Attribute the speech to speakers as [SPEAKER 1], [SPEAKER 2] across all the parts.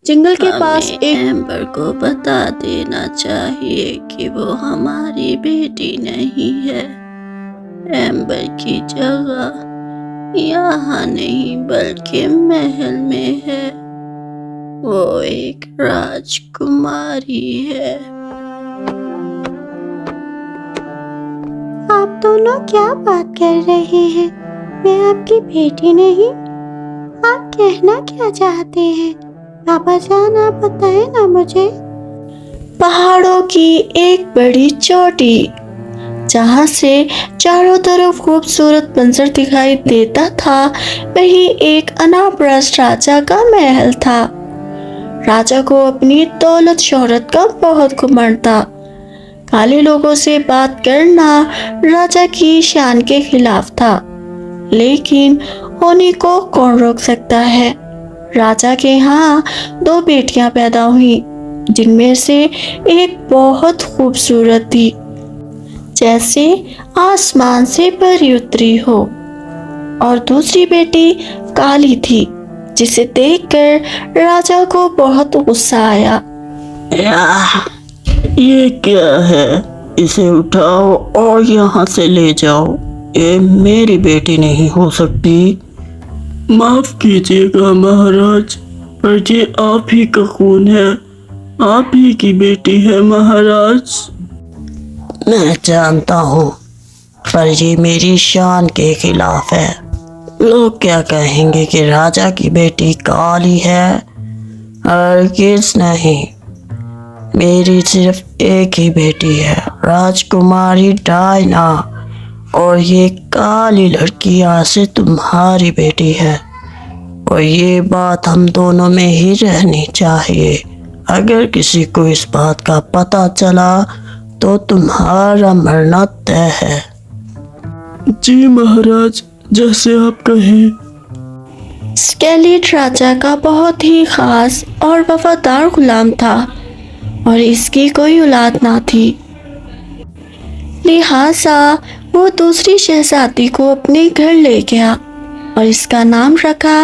[SPEAKER 1] जंगल के पास एक
[SPEAKER 2] एम्बर को बता देना चाहिए कि वो हमारी बेटी नहीं है। एम्बर की जगह यहाँ नहीं बल्कि महल में है। वो एक राजकुमारी है।
[SPEAKER 3] आप दोनों क्या बात कर रहे हैं? मैं आपकी बेटी नहीं। आप कहना क्या चाहते हैं? पापा जान, आप बताएं ना मुझे।
[SPEAKER 2] पहाड़ों की एक बड़ी चोटी, जहाँ से चारों तरफ खूबसूरत मंजर दिखाई देता था, वही एक अनापरस्त राजा का महल था। राजा को अपनी दौलत शोहरत का बहुत घमंड था। काले लोगों से बात करना राजा की शान के खिलाफ था, लेकिन होने को कौन रोक सकता है। राजा के यहाँ 2 बेटियां पैदा हुई, जिनमें से एक बहुत खूबसूरत थी, जैसे आसमान से परी उतरी हो, और दूसरी बेटी काली थी, जिसे देखकर राजा को बहुत गुस्सा आया।
[SPEAKER 4] ये क्या है? इसे उठाओ और यहाँ से ले जाओ। ये मेरी बेटी नहीं हो सकती। माफ कीजिएगा महाराज, पर ये आप ही का खून है। आप ही की बेटी है महाराज। मैं जानता हूँ, पर ये मेरी शान के खिलाफ है। लोग क्या कहेंगे कि राजा की बेटी काली है? हरगिज़ नहीं। मेरी सिर्फ एक ही बेटी है, राजकुमारी डायना, और ये काली लड़की आज से तुम्हारी बेटी है। और ये बात हम दोनों में ही रहनी चाहिए। अगर किसी को इस बात का पता चला तो तुम्हारा मरना तय है। जी महाराज, जैसे आप कहें।
[SPEAKER 2] स्केलेट राजा का बहुत ही खास और वफादार गुलाम था, और इसकी कोई औलाद ना थी। लिहाजा वो दूसरी शहजादी को अपने घर ले गया और इसका नाम रखा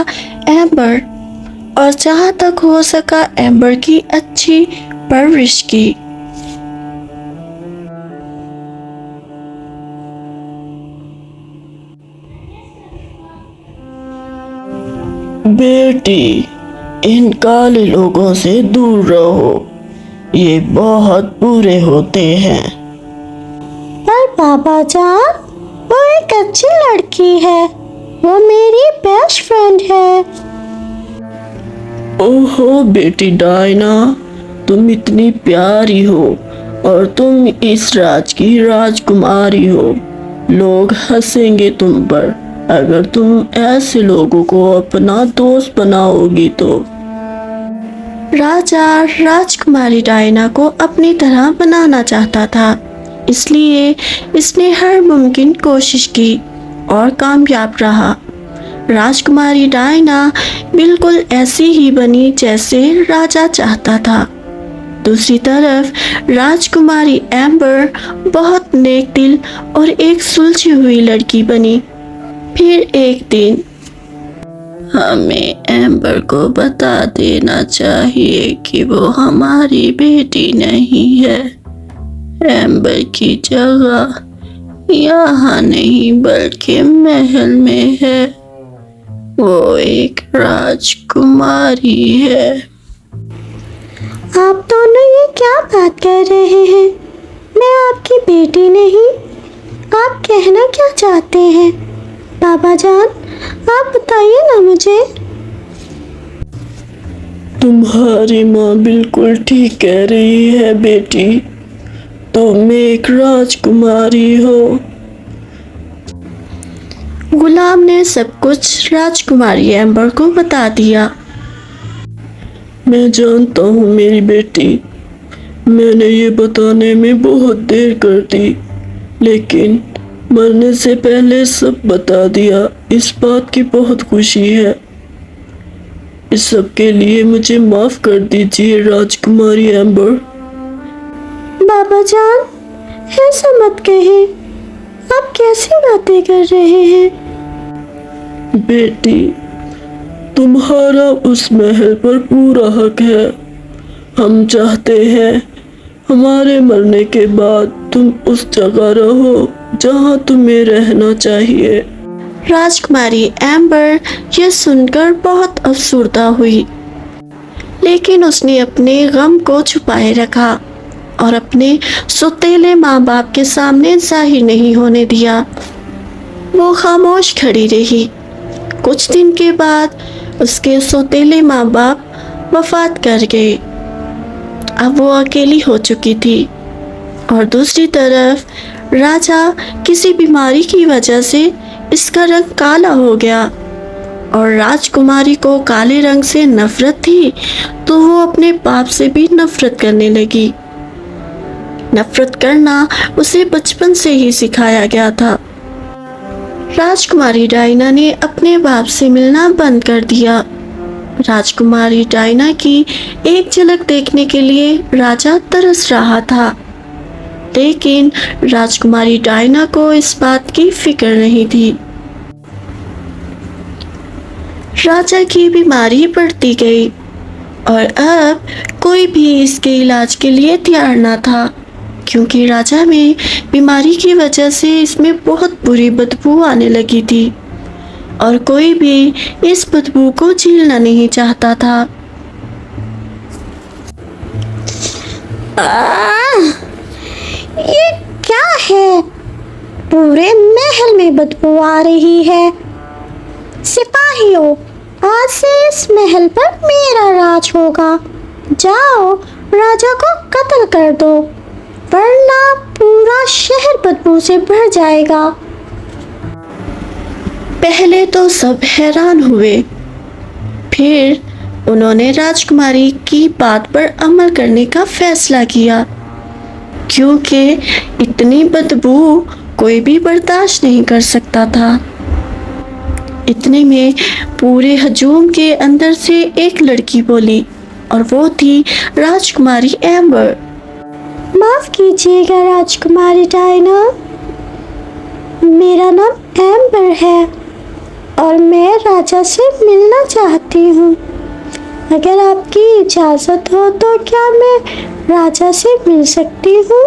[SPEAKER 2] एम्बर, और जहाँ तक हो सका एम्बर की अच्छी परवरिश की।
[SPEAKER 4] बेटी, इन काले लोगों से दूर रहो, ये बहुत बुरे होते हैं।
[SPEAKER 3] पर पापा जान, वो एक अच्छी लड़की है। वो मेरी बेस्ट फ्रेंड है।
[SPEAKER 4] ओहो बेटी डायना, तुम इतनी प्यारी हो और तुम इस राज की राजकुमारी हो। लोग हंसेंगे तुम पर अगर तुम ऐसे लोगों को अपना दोस्त बनाओगी तो।
[SPEAKER 2] राजा राजकुमारी डायना को अपनी तरह बनाना चाहता था, इसलिए इसने हर मुमकिन कोशिश की और कामयाब रहा। राजकुमारी डायना बिल्कुल ऐसी ही बनी जैसे राजा चाहता था। दूसरी तरफ राजकुमारी एम्बर बहुत नेक दिल और एक सुलझी हुई लड़की बनी। फिर एक दिन
[SPEAKER 1] हमें एम्बर को बता देना चाहिए कि वो हमारी बेटी नहीं है। एम्बर की जगह यहाँ नहीं बल्कि महल में है। वो एक राजकुमारी है।
[SPEAKER 3] आप दोनों ये क्या बात कर रहे हैं? मैं आपकी बेटी नहीं। आप कहना क्या चाहते हैं? पापा जान, आप बताइए ना मुझे।
[SPEAKER 4] तुम्हारी माँ बिल्कुल ठीक कह रही है बेटी, तुम एक राजकुमारी हो।
[SPEAKER 2] गुलाम ने सब कुछ राजकुमारी एम्बर को बता दिया।
[SPEAKER 4] मैं जानता हूँ मेरी बेटी, मैंने ये बताने में बहुत देर कर दी, लेकिन मरने से पहले सब बता दिया। इस बात की बहुत खुशी है। इस सब के लिए मुझे माफ कर दीजिए राजकुमारी एम्बर।
[SPEAKER 3] बाबा जान, ऐसा मत कहिए। आप कैसी बातें कर रहे हैं?
[SPEAKER 4] बेटी, तुम्हारा उस महल पर पूरा हक है। हम चाहते हैं हमारे मरने के बाद तुम उस जगह रहो जहाँ तुम्हें रहना चाहिए।
[SPEAKER 2] राजकुमारी एम्बर यह सुनकर बहुत अफसुर्दा हुई, लेकिन उसने अपने गम को छुपाए रखा और अपने सौतेले माँ बाप के सामने जाहिर नहीं होने दिया। वो खामोश खड़ी रही। कुछ दिन के बाद उसके सौतेले माँ बाप वफात कर गए। अब वो अकेली हो चुकी थी और दूसरी तरफ राजा किसी बीमारी की वजह से इसका रंग काला हो गया और राजकुमारी को काले रंग से नफरत थी, तो वो अपने बाप से भी नफरत करने लगी। नफरत करना उसे बचपन से ही सिखाया गया था। राजकुमारी डायना ने अपने बाप से मिलना बंद कर दिया। राजकुमारी डायना की एक झलक देखने के लिए राजा तरस रहा था, लेकिन राजकुमारी डायना को इस बात की फिक्र नहीं थी। राजा की बीमारी बढ़ती गई और अब कोई भी इसके इलाज के लिए तैयार न था, क्योंकि राजा में बीमारी की वजह से इसमें बहुत बुरी बदबू आने लगी थी और कोई भी इस बदबू को झेलना नहीं चाहता था।
[SPEAKER 3] ये क्या है? पूरे महल में बदबू आ रही है। सिपाहियों, आज से इस महल पर मेरा राज होगा। जाओ, राजा को कत्ल कर दो, वरना पूरा शहर बदबू से भर जाएगा।
[SPEAKER 2] पहले तो सब हैरान हुए, फिर उन्होंने राजकुमारी की बात पर अमल करने का फैसला किया, क्योंकि इतनी बदबू कोई भी बर्दाश्त नहीं कर सकता था। इतने में पूरे हजूम के अंदर से एक लड़की बोली और वो थी राजकुमारी एम्बर।
[SPEAKER 3] माफ कीजिएगा राजकुमारी डायना, मेरा नाम एम्बर है और मैं राजा से मिलना चाहती हूँ। अगर आपकी इजाज़त हो तो क्या मैं राजा से मिल सकती हूँ?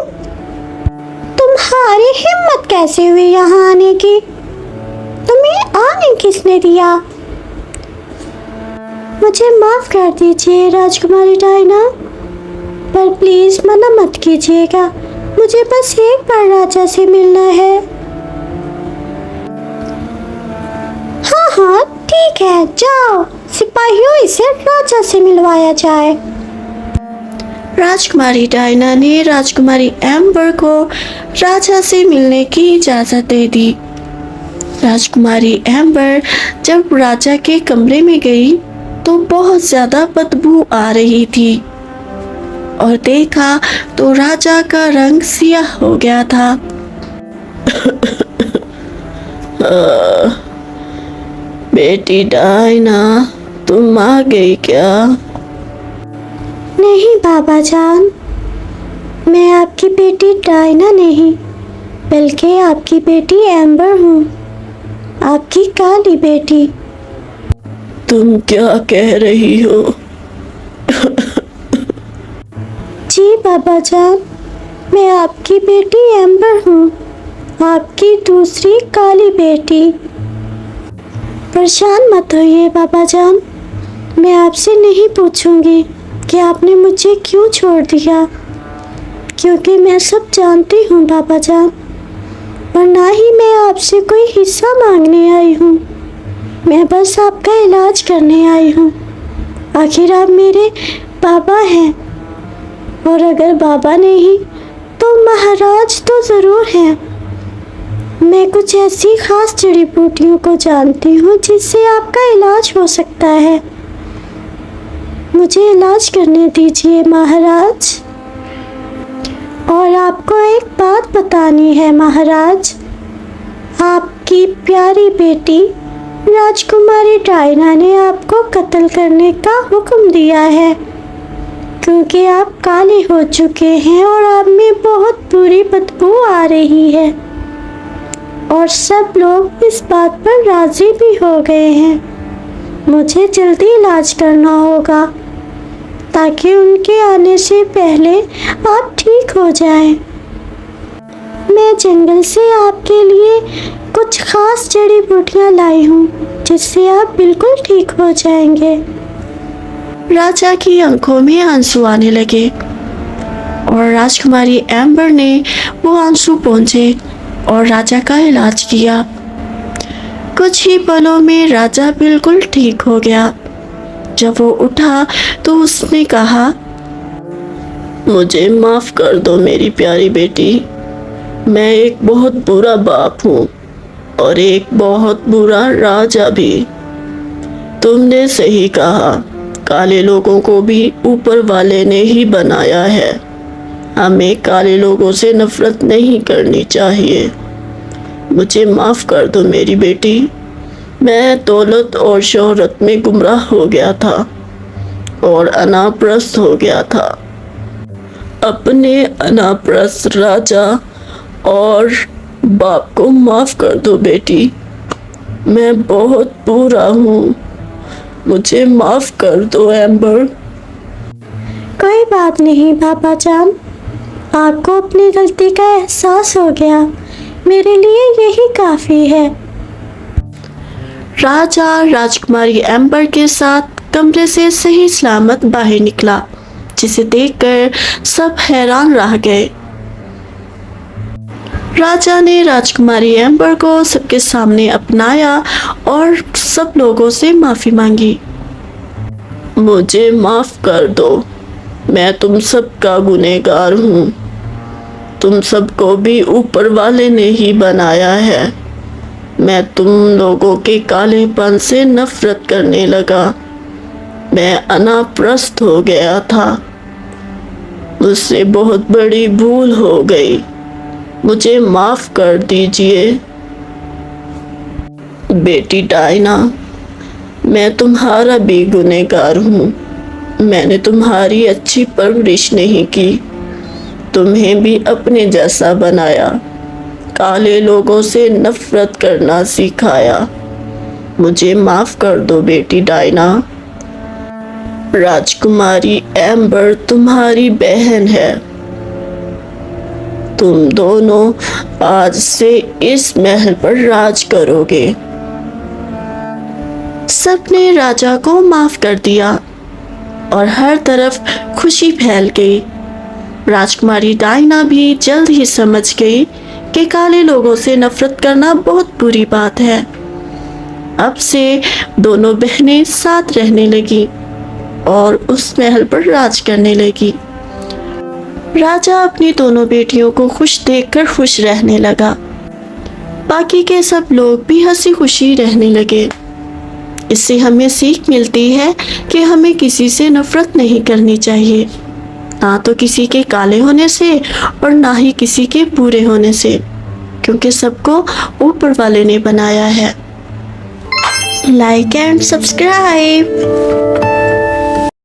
[SPEAKER 3] तुम्हारी हिम्मत कैसे हुई यहाँ आने की? तुम्हें आने किसने दिया? मुझे माफ कर दीजिए राजकुमारी डायना, पर प्लीज मना मत कीजिएगा। मुझे बस एक बार राजा से मिलना है। हाँ हाँ ठीक है, जाओ सिपाहियों, इसे राजा से मिलवाया जाए।
[SPEAKER 2] राजकुमारी डायना ने राजकुमारी एम्बर को राजा से मिलने की इजाज़त दे दी। राजकुमारी एम्बर जब राजा के कमरे में गई तो बहुत ज़्यादा बदबू आ रही थी और देखा तो राजा का रंग सियाह हो गया था।
[SPEAKER 4] बेटी डायना, तुम आ गई क्या?
[SPEAKER 3] नहीं बाबा जान, मैं आपकी बेटी डायना नहीं, बल्कि आपकी बेटी एम्बर हूँ, आपकी काली बेटी।
[SPEAKER 4] तुम क्या कह रही हो?
[SPEAKER 3] जी बाबा जान, मैं आपकी बेटी एम्बर हूँ, आपकी दूसरी काली बेटी। परेशान मत होइए बाबा जान, मैं आपसे नहीं पूछूंगी कि आपने मुझे क्यों छोड़ दिया, क्योंकि मैं सब जानती हूँ बाबा जान, और ना ही मैं आपसे कोई हिस्सा मांगने आई हूँ। मैं बस आपका इलाज करने आई हूँ। आखिर आप मेरे बाबा हैं, और अगर बाबा नहीं तो महाराज तो ज़रूर हैं। मैं कुछ ऐसी खास जड़ी बूटियों को जानती हूँ जिससे आपका इलाज हो सकता है। मुझे इलाज करने दीजिए महाराज। और आपको एक बात बतानी है महाराज, आपकी प्यारी बेटी राजकुमारी डायना ने आपको कत्ल करने का हुक्म दिया है, क्योंकि आप काले हो चुके हैं और आप में बहुत बुरी बदबू आ रही है, और सब लोग इस बात पर राजी भी हो गए हैं। मुझे जल्दी इलाज करना होगा ताकि उनके आने से पहले आप ठीक हो जाएं। मैं जंगल से आपके लिए कुछ खास जड़ी बूटियां लाई हूँ जिससे आप बिल्कुल ठीक हो जाएंगे।
[SPEAKER 2] राजा की आंखों में आंसू आने लगे और राजकुमारी एम्बर ने वो आंसू पोंछे और राजा का इलाज किया। कुछ ही पलों में राजा बिल्कुल ठीक हो गया। जब वो उठा तो उसने कहा,
[SPEAKER 1] मुझे माफ कर दो मेरी प्यारी बेटी। मैं एक बहुत बुरा बाप हूँ और एक बहुत बुरा राजा भी। तुमने सही कहा, काले लोगों को भी ऊपर वाले ने ही बनाया है। हमें काले लोगों से नफरत नहीं करनी चाहिए। मुझे माफ कर दो मेरी बेटी। मैं दौलत और शोहरत में गुमराह हो गया था और अनाप्रस्त हो गया था। अपने अनाप्रस्त राजा और बाप को माफ कर दो बेटी। मैं बहुत बुरा हूँ, मुझे माफ कर दो एम्बर।
[SPEAKER 3] कोई बात नहीं पापा जान, आपको अपनी गलती का एहसास हो गया, मेरे लिए यही काफ़ी है।
[SPEAKER 2] राजा राजकुमारी एम्बर के साथ कमरे से सही सलामत बाहर निकला, जिसे देखकर सब हैरान रह गए। राजा ने राजकुमारी एम्बर को सबके सामने अपनाया और सब लोगों से माफी मांगी।
[SPEAKER 1] मुझे माफ कर दो, मैं तुम सबका गुनहगार हूँ। तुम सबको भी ऊपर वाले ने ही बनाया है। मैं तुम लोगों के कालेपन से नफरत करने लगा। मैं अनाप्रस्त हो गया था। मुझसे बहुत बड़ी भूल हो गई। मुझे माफ कर दीजिए। बेटी डायना, मैं तुम्हारा भी गुनहगार हूँ। मैंने तुम्हारी अच्छी परवरिश नहीं की, तुम्हें भी अपने जैसा बनाया, काले लोगों से नफरत करना सिखाया। मुझे माफ कर दो बेटी डायना। राजकुमारी एम्बर तुम्हारी बहन है। तुम दोनों आज से इस महल पर राज करोगे।
[SPEAKER 2] सबने राजा को माफ कर दिया और हर तरफ खुशी फैल गई। राजकुमारी डायना भी जल्द ही समझ गई कि काले लोगों से नफरत करना बहुत बुरी बात है। अब से दोनों बहनें साथ रहने लगी और उस महल पर राज करने लगी। राजा अपनी दोनों बेटियों को खुश देखकर खुश रहने लगा। बाकी के सब लोग भी हंसी खुशी रहने लगे। इससे हमें सीख मिलती है कि हमें किसी से नफरत नहीं करनी चाहिए, ना तो किसी के काले होने से और ना ही किसी के बुरे होने से, क्योंकि सबको ऊपर वाले ने बनाया है। Like and subscribe.